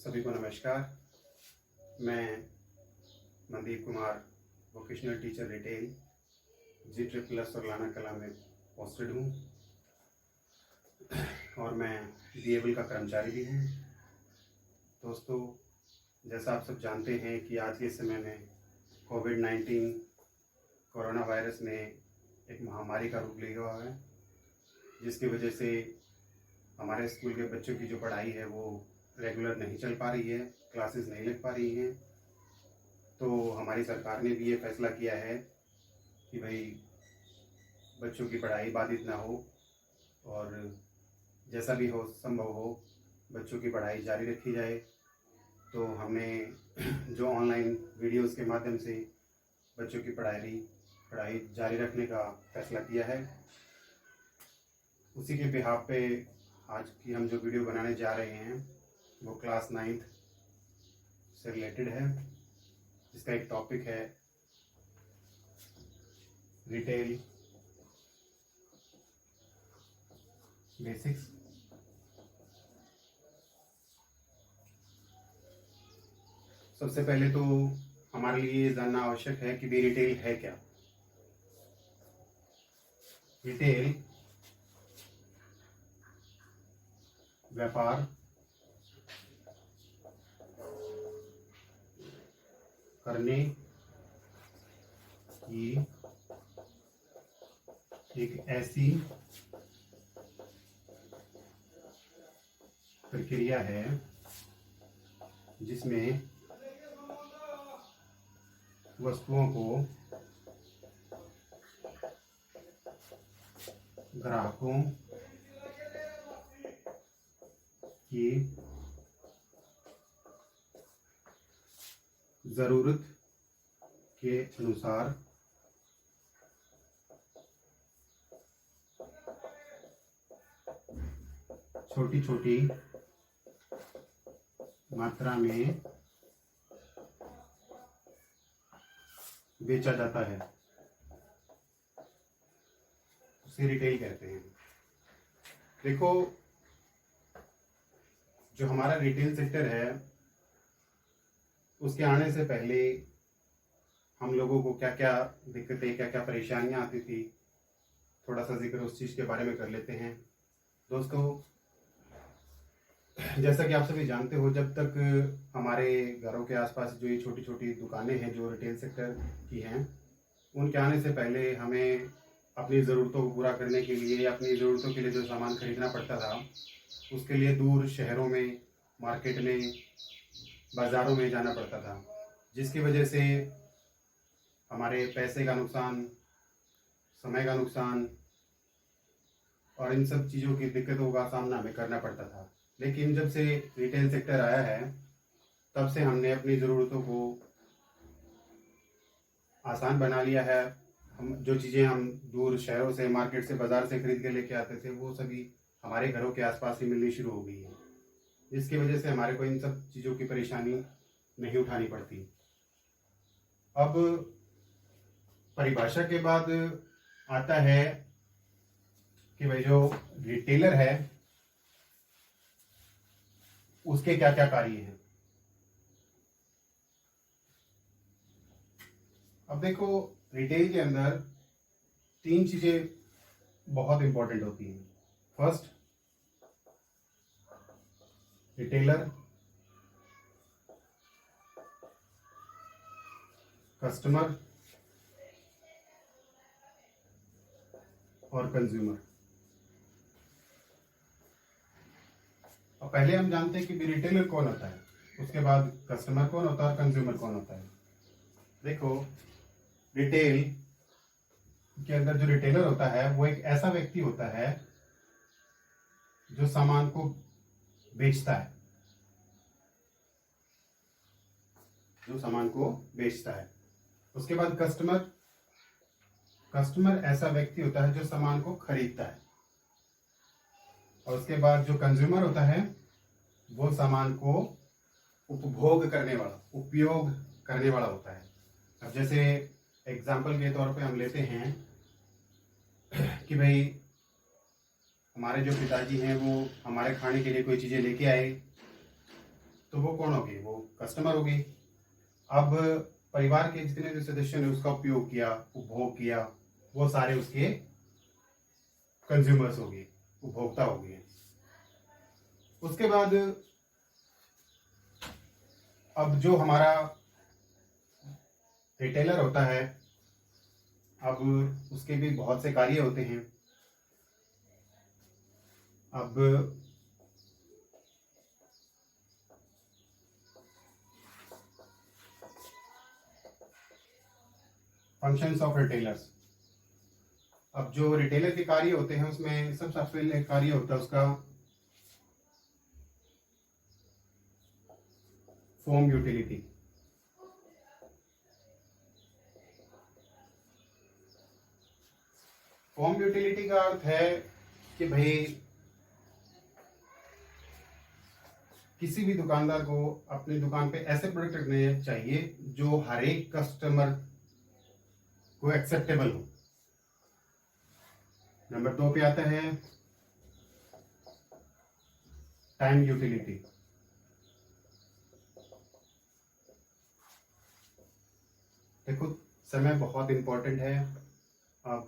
सभी को नमस्कार। मैं Mandeep Kumar vocational teacher retail G++ सुरलाना कला में पोस्टेड हूँ और मैं DABL का कर्मचारी भी हूँ। दोस्तों, जैसा आप सब जानते हैं कि आज के समय में कोविड-19 कोरोना वायरस ने एक महामारी का रूप लिया हुआ है, जिसकी वजह से हमारे स्कूल के बच्चों की जो पढ़ाई है वो रेगुलर नहीं चल पा रही है, क्लासेस नहीं लग पा रही हैं। तो हमारी सरकार ने भी ये फैसला किया है कि भाई बच्चों की पढ़ाई बाधित ना हो और जैसा भी हो संभव हो बच्चों की पढ़ाई जारी रखी जाए। तो हमने जो ऑनलाइन वीडियोस के माध्यम से बच्चों की पढ़ाई जारी रखने का फैसला किया है, उसी के बिहाफ पे आज की हम जो वीडियो बनाने जा रहे हैं वो क्लास 9th से रिलेटेड है, जिसका एक टॉपिक है रिटेल बेसिक्स। सबसे पहले तो हमारे लिए जानना आवश्यक है कि रिटेल है क्या। रिटेल व्यापार करने की एक ऐसी प्रक्रिया है जिसमें वस्तुओं को ग्राहकों की ज़रूरत के अनुसार छोटी छोटी मात्रा में बेचा जाता है, उसे रिटेल कहते हैं। देखो, जो हमारा रिटेल सेक्टर है उसके आने से पहले हम लोगों को क्या क्या दिक्कतें, क्या क्या परेशानियां आती थी, थोड़ा सा जिक्र उस चीज़ के बारे में कर लेते हैं। दोस्तों, जैसा कि आप सभी जानते हो, जब तक हमारे घरों के आसपास जो ये छोटी छोटी दुकानें हैं जो रिटेल सेक्टर की हैं, उनके आने से पहले हमें अपनी ज़रूरतों को पूरा करने के लिए, अपनी ज़रूरतों के लिए जो सामान खरीदना पड़ता था, उसके लिए दूर शहरों में, मार्केट में, बाज़ारों में जाना पड़ता था, जिसकी वजह से हमारे पैसे का नुकसान, समय का नुकसान और इन सब चीज़ों की दिक्कतों का सामना हमें करना पड़ता था। लेकिन जब से रिटेल सेक्टर आया है, तब से हमने अपनी ज़रूरतों को आसान बना लिया है। हम जो चीज़ें हम दूर शहरों से, मार्केट से, बाज़ार से खरीद के लेके आते थे, वो सभी हमारे घरों के आसपास ही मिलनी शुरू हो गई है, जिसकी वजह से हमारे को इन सब चीज़ों की परेशानी नहीं उठानी पड़ती। अब परिभाषा के बाद आता है कि भाई जो रिटेलर है उसके क्या क्या कार्य हैं। अब देखो, रिटेल के अंदर 3 चीजें बहुत इंपॉर्टेंट होती हैं। फर्स्ट, रिटेलर, कस्टमर और कंज्यूमर। अब पहले हम जानते हैं कि रिटेलर कौन होता है, उसके बाद कस्टमर कौन होता है और कंज्यूमर कौन होता है। देखो, रिटेल के अंदर जो रिटेलर होता है वो एक ऐसा व्यक्ति होता है जो सामान को बेचता है, उसके बाद कस्टमर ऐसा व्यक्ति होता है जो सामान को खरीदता है, और उसके बाद जो कंज्यूमर होता है वो सामान को उपयोग करने वाला होता है। अब जैसे एग्जाम्पल के तौर पे हम लेते हैं कि भाई हमारे जो पिताजी हैं वो हमारे खाने के लिए कोई चीज़ें लेके आए, तो वो कौन होगी? वो कस्टमर होगी। अब परिवार के जितने भी सदस्य ने उसका उपयोग किया, उपभोग किया, वो सारे उसके कंज्यूमर्स होंगे, उपभोक्ता होंगे। उसके बाद अब जो हमारा रिटेलर होता है, अब उसके भी बहुत से कार्य होते हैं। अब फंक्शंस ऑफ रिटेलर्स, अब जो रिटेलर के कार्य होते हैं उसमें सबसे पहले कार्य होता है उसका फॉर्म यूटिलिटी। फॉर्म यूटिलिटी का अर्थ है कि भाई किसी भी दुकानदार को अपनी दुकान पे ऐसे प्रोडक्ट रखने चाहिए जो हर एक कस्टमर को एक्सेप्टेबल हो। नंबर 2 पे आता है टाइम यूटिलिटी। देखो, समय बहुत इंपॉर्टेंट है। अब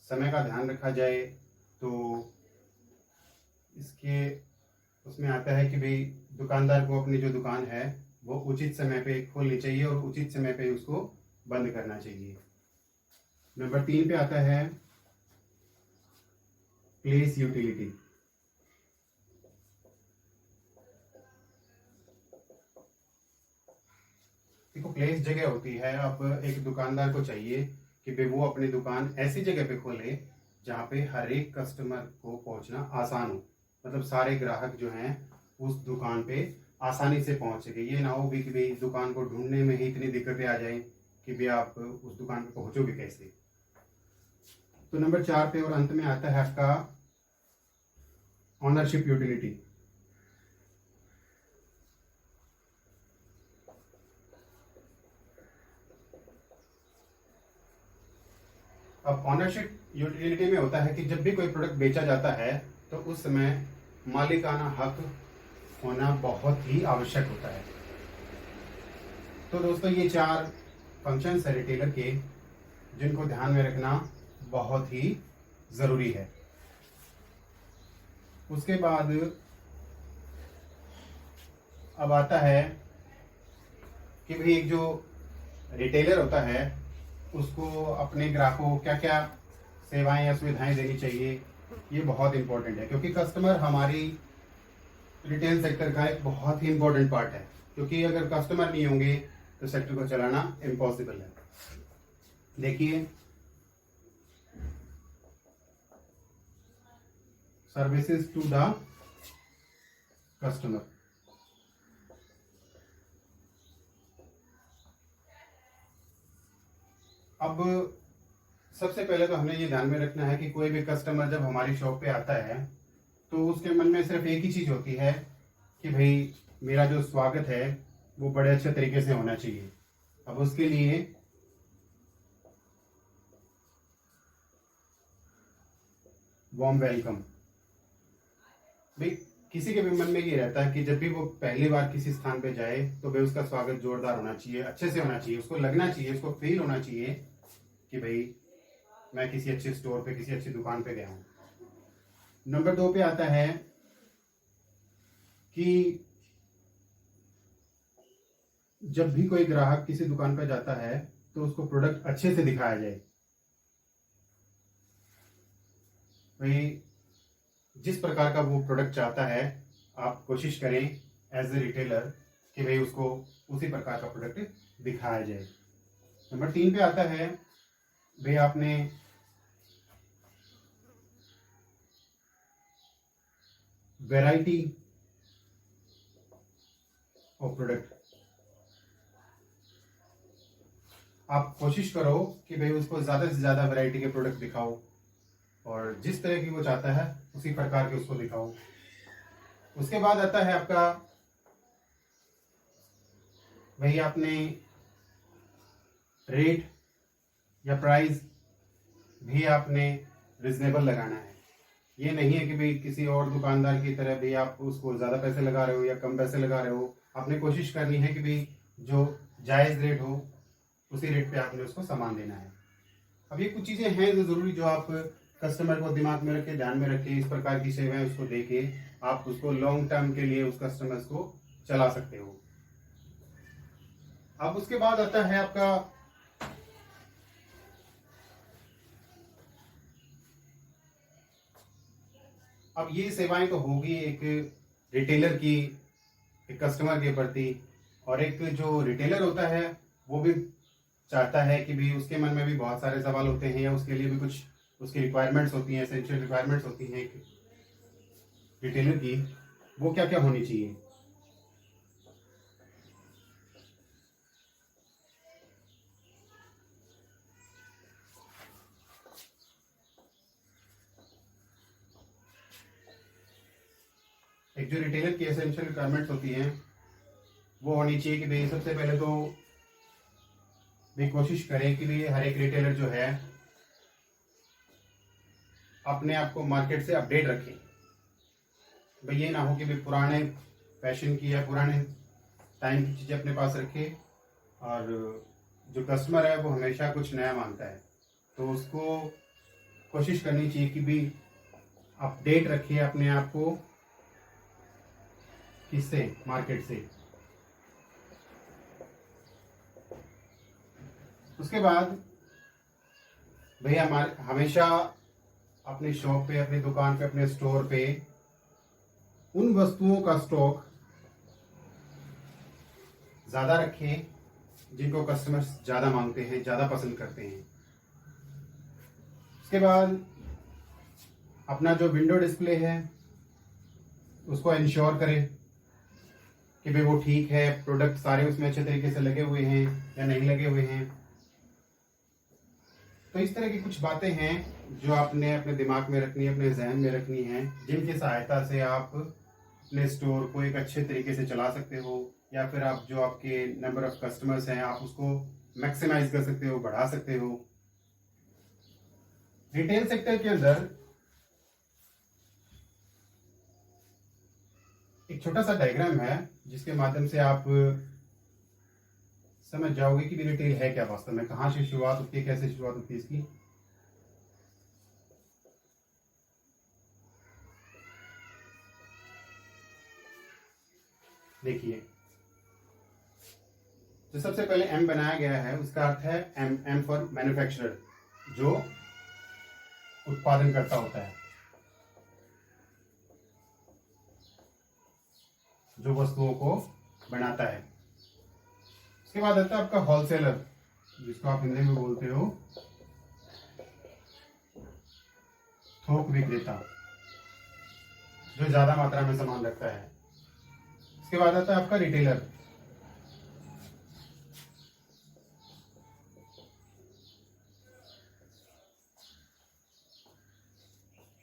समय का ध्यान रखा जाए तो इसके उसमें आता है कि भाई दुकानदार को अपनी जो दुकान है वो उचित समय पे खोलनी चाहिए और उचित समय पे उसको बंद करना चाहिए। नंबर 3 पे आता है प्लेस यूटिलिटी। देखो, प्लेस जगह होती है। अब एक दुकानदार को चाहिए कि भाई वो अपनी दुकान ऐसी जगह पे खोले जहाँ पे हर एक कस्टमर को पहुंचना आसान हो, मतलब सारे ग्राहक जो हैं उस दुकान पे आसानी से पहुंच सके। ये ना हो भी कि भाई दुकान को ढूंढने में ही इतनी दिक्कतें आ जाएं कि भाई आप उस दुकान पे पहुंचोगे कैसे। तो नंबर 4 पे और अंत में आता है आपका ऑनरशिप यूटिलिटी। अब ऑनरशिप यूटिलिटी में होता है कि जब भी कोई प्रोडक्ट बेचा जाता है तो उस समय मालिकाना हक होना बहुत ही आवश्यक होता है। तो दोस्तों, ये 4 फंक्शंस है रिटेलर के जिनको ध्यान में रखना बहुत ही जरूरी है। उसके बाद अब आता है कि भाई एक जो रिटेलर होता है उसको अपने ग्राहकों को क्या क्या सेवाएं या सुविधाएं देनी चाहिए। ये बहुत इंपॉर्टेंट है क्योंकि कस्टमर हमारी रिटेल सेक्टर का एक बहुत ही इंपॉर्टेंट पार्ट है, क्योंकि अगर कस्टमर नहीं होंगे तो सेक्टर को चलाना इम्पॉसिबल है। देखिए, सर्विसेज टू द कस्टमर। अब सबसे पहले तो हमें ये ध्यान में रखना है कि कोई भी कस्टमर जब हमारी शॉप पे आता है तो उसके मन में सिर्फ एक ही चीज होती है कि भाई मेरा जो स्वागत है वो बड़े अच्छे तरीके से होना चाहिए। अब उसके लिए वार्म वेलकम। भाई किसी के भी मन में ये रहता है कि जब भी वो पहली बार किसी स्थान पे जाए तो भाई उसका स्वागत जोरदार होना चाहिए, अच्छे से होना चाहिए, उसको लगना चाहिए, उसको फील होना चाहिए कि भाई मैं किसी अच्छे स्टोर पे, किसी अच्छी दुकान पे गया हूं। नंबर 2 पे आता है कि जब भी कोई ग्राहक किसी दुकान पर जाता है तो उसको प्रोडक्ट अच्छे से दिखाया जाए। भाई जिस प्रकार का वो प्रोडक्ट चाहता है आप कोशिश करें एज ए रिटेलर कि भाई उसको उसी प्रकार का प्रोडक्ट दिखाया जाए। नंबर 3 पे आता है भाई आपने वैरायटी ऑफ प्रोडक्ट। आप कोशिश करो कि भाई उसको ज्यादा से ज्यादा वैरायटी के प्रोडक्ट दिखाओ और जिस तरह की वो चाहता है उसी प्रकार के उसको दिखाओ। उसके बाद आता है आपका भाई आपने रेट या प्राइस भी आपने रिजनेबल लगाना है। ये नहीं है कि भाई किसी और दुकानदार की तरह भी आप उसको ज़्यादा पैसे लगा रहे हो या कम पैसे लगा रहे हो आपने कोशिश करनी है कि भाई जो जायज़ रेट हो उसी रेट पे आपने उसको सामान देना है। अब ये कुछ चीज़ें हैं जो ज़रूरी, जो आप कस्टमर को दिमाग में रखे, ध्यान में रखे, इस प्रकार की सेवाएं उसको देके आप उसको लॉन्ग टर्म के लिए उस कस्टमर्स को चला सकते हो। अब उसके बाद आता है आपका अब ये सेवाएं तो होगी एक रिटेलर की, एक कस्टमर के प्रति, और एक जो रिटेलर होता है वो भी चाहता है कि भी उसके मन में भी बहुत सारे सवाल होते हैं, या उसके लिए भी कुछ उसकी रिक्वायरमेंट्स होती हैं, एसेंशियल रिक्वायरमेंट्स होती हैं एक रिटेलर की, वो क्या क्या होनी चाहिए। एक जो रिटेलर की एसेंशियल रिक्वायरमेंट्स होती हैं वो होनी चाहिए कि भाई सबसे पहले तो भाई कोशिश करें कि भाई हर एक रिटेलर जो है अपने आप को मार्केट से अपडेट रखें। भाई ये ना हो कि भाई पुराने फैशन की या पुराने टाइम की चीज़ें अपने पास रखे, और जो कस्टमर है वो हमेशा कुछ नया मांगता है, तो उसको कोशिश करनी चाहिए कि भी अपडेट रखिए अपने आप को, किससे, मार्केट से। उसके बाद भैया हमेशा अपनी शॉप पे, अपनी दुकान पे, अपने स्टोर पे उन वस्तुओं का स्टॉक ज़्यादा रखें जिनको कस्टमर्स ज़्यादा मांगते हैं, ज़्यादा पसंद करते हैं। उसके बाद अपना जो विंडो डिस्प्ले है उसको इंश्योर करें कि भाई वो ठीक है, प्रोडक्ट सारे उसमें अच्छे तरीके से लगे हुए हैं या नहीं लगे हुए हैं। तो इस तरह की कुछ बातें हैं जो आपने अपने दिमाग में रखनी है, अपने जहन में रखनी है, जिनकी सहायता से आप अपने स्टोर को एक अच्छे तरीके से चला सकते हो, या फिर आप जो आपके नंबर ऑफ कस्टमर्स हैं आप उसको मैक्सिमाइज कर सकते हो, बढ़ा सकते हो। रिटेल सेक्टर के अंदर एक छोटा सा डायग्राम है जिसके माध्यम से आप समझ जाओगे कि रिटेल है क्या वास्तव में, कहाँ से शुरुआत होती है, कैसे शुरुआत होती है इसकी। देखिए, जो सबसे पहले एम बनाया गया है उसका अर्थ है एम फॉर मैन्युफैक्चरर, जो उत्पादन करता होता है, जो वस्तुओं को बनाता है। उसके बाद आता है आपका होलसेलर, जिसको आप हिंदी में बोलते हो थोक विक्रेता, जो ज्यादा मात्रा में सामान रखता है। उसके बाद आता है आपका रिटेलर,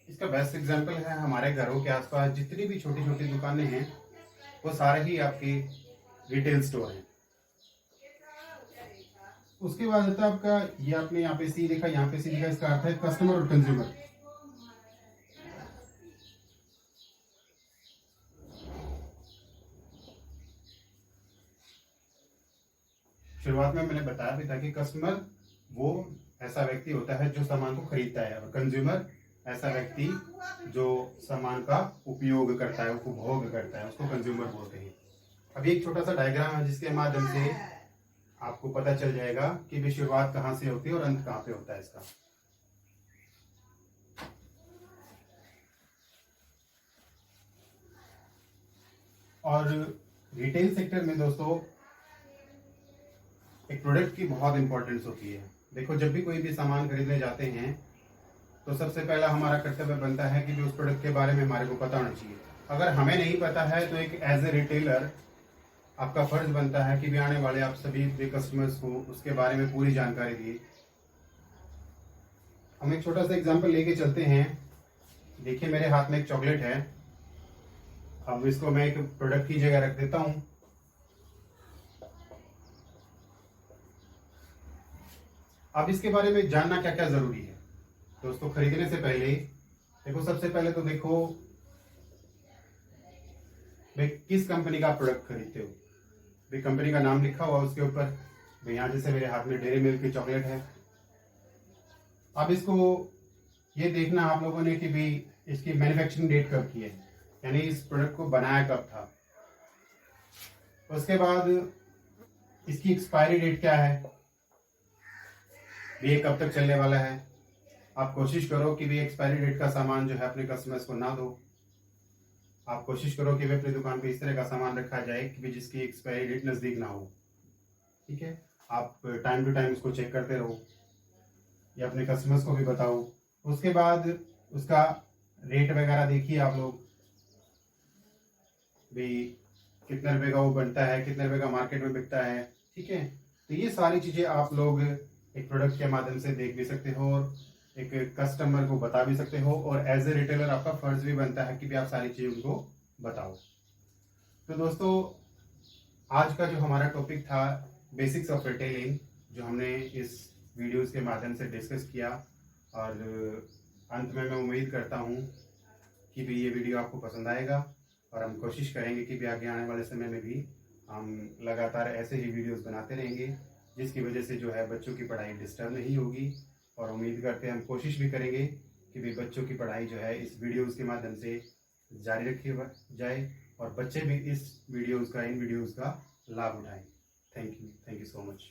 इसका बेस्ट एग्जांपल है हमारे घरों के आसपास जितनी भी छोटी छोटी दुकानें हैं वो सारे ही आपके रिटेल स्टोर हैं। उसके बाद आता है आपका, ये आपने यहाँ पे सी लिखा, यहाँ पे सी लिखा, इसका अर्थ है कस्टमर और कंज्यूमर। शुरुआत में मैंने बताया भी था कि कस्टमर वो ऐसा व्यक्ति होता है जो सामान को खरीदता है, और कंज्यूमर ऐसा व्यक्ति जो सामान का उपयोग करता है, उपभोग करता है, उसको कंज्यूमर बोलते हैं। अभी एक छोटा सा डायग्राम है जिसके माध्यम से आपको पता चल जाएगा कि भी शुरुआत कहाँ से होती है और अंत कहाँ पे होता है इसका। और रिटेल सेक्टर में दोस्तों एक प्रोडक्ट की बहुत इंपॉर्टेंस होती है। देखो, जब भी कोई भी सामान खरीदने जाते हैं तो सबसे पहला हमारा कर्तव्य बनता है कि उस प्रोडक्ट के बारे में हमारे को पता होना चाहिए। अगर हमें नहीं पता है तो एक एज ए रिटेलर आपका फर्ज बनता है कि भी आने वाले आप सभी कस्टमर्स को उसके बारे में पूरी जानकारी दिए। हम एक छोटा सा एग्जांपल लेके चलते हैं। देखिए, मेरे हाथ में एक चॉकलेट है, अब इसको मैं एक प्रोडक्ट की जगह रख देता हूँ। अब इसके बारे में जानना क्या क्या जरूरी है दोस्तों खरीदने से पहले। देखो, सबसे पहले तो देखो भाई किस कंपनी का प्रोडक्ट खरीदते हो, भाई कंपनी का नाम लिखा हुआ उसके ऊपर। भाई यहाँ जैसे मेरे हाथ में डेयरी मिल्क की चॉकलेट है। अब इसको ये देखना आप लोगों ने कि भाई इसकी मैन्युफैक्चरिंग डेट कब की है, यानी इस प्रोडक्ट को बनाया कब था। उसके बाद इसकी एक्सपायरी डेट क्या है, ये कब तक चलने वाला है। आप कोशिश करो कि भी एक्सपायरी डेट का सामान जो है अपने कस्टमर्स को ना दो। आप कोशिश करो कि भी अपनी दुकान पे इस तरह का सामान रखा जाए कि भी जिसकी एक्सपायरी डेट नज़दीक ना हो। ठीक है, आप टाइम टू टाइम उसको चेक करते रहो, या अपने कस्टमर्स को भी बताओ। उसके बाद उसका रेट वगैरह देखिए आप लोग, भाई कितने रुपए का वो बनता है, कितने रुपए का मार्केट में बिकता है। ठीक है, तो ये सारी चीज़ें आप लोग एक प्रोडक्ट के माध्यम से देख भी सकते हो और एक कस्टमर को बता भी सकते हो, और एज ए रिटेलर आपका फर्ज भी बनता है कि भी आप सारी चीज़ें उनको बताओ। तो दोस्तों, आज का जो हमारा टॉपिक था बेसिक्स ऑफ रिटेलिंग, जो हमने इस वीडियोस के माध्यम से डिस्कस किया, और अंत में मैं उम्मीद करता हूँ कि भी ये वीडियो आपको पसंद आएगा, और हम कोशिश करेंगे कि भी आगे आने वाले समय में भी हम लगातार ऐसे ही वीडियोस बनाते रहेंगे, जिसकी वजह से जो है बच्चों की पढ़ाई डिस्टर्ब नहीं होगी। और उम्मीद करते हैं, हम कोशिश भी करेंगे कि भी बच्चों की पढ़ाई जो है इस वीडियोस के माध्यम से जारी रखी जाए, और बच्चे भी इस वीडियोस का इन वीडियोस का लाभ उठाएं। Thank you so much.